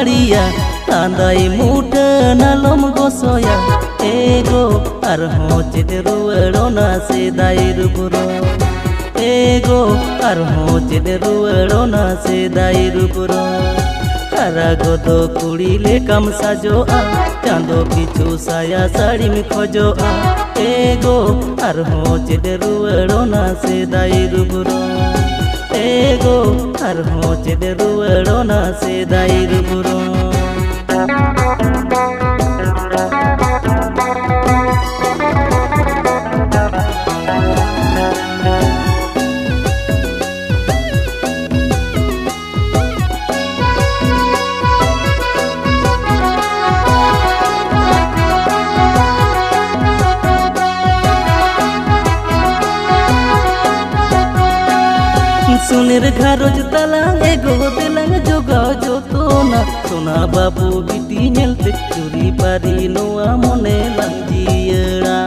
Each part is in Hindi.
मारिया लांदाई मुठा नालम गोसोया एगो आरहों चेद रुवाड़ोना सेदाई रुपुरो एगो आरहों चेद रुवाड़ोना सेदाई रुपुरो हारा गोदो कुड़ी लेकाम साजोआ चांदो पिछू साया साड़ी में खोजोआ एगो आरहों चेद रुवाड़ोना सेदाई रुपुरो एगो आरहों चेद रुवाड़ोना सेदाई रुपुरो सुनेर घारोज तलांग एगो दिलांग जोगाओ जोतोना सोना बाबू बिटी नेलते चुरी पारी नोआ मने लांजियड़ा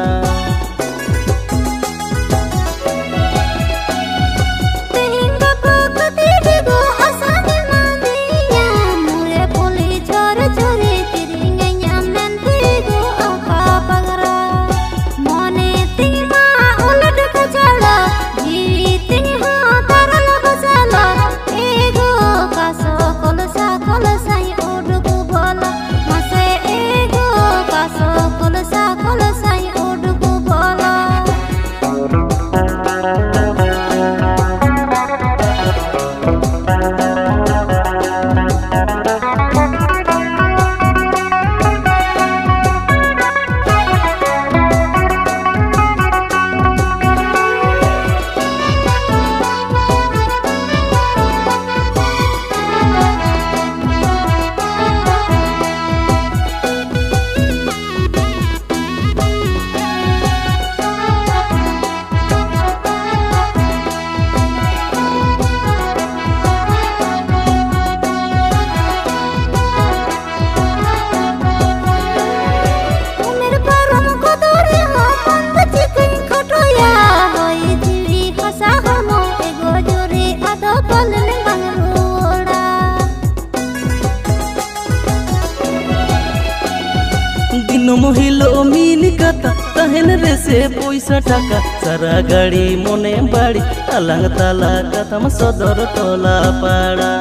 महिलो मीन कथा तहन रे से पैसा टाका सारा गाड़ी मने बाड़ी आलांग ताला कथम सदर टोला पाड़ा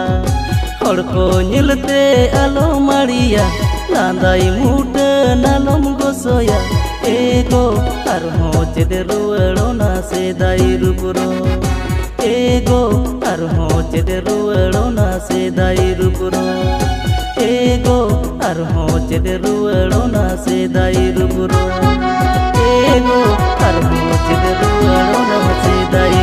हर को निलते आलो मारिया लांदाई मुठा नालम गोसोया एगो आरहों चेद रुवाड़ोना सेदाई रुपुरो एगो आरहों चेद रुवाड़ोना सेदाई रुपुरो एगो आरहों चेद रुवाड़ोना सेदाई रुपुरो एगो आरहों चेद रुवाड़ोना सेदाई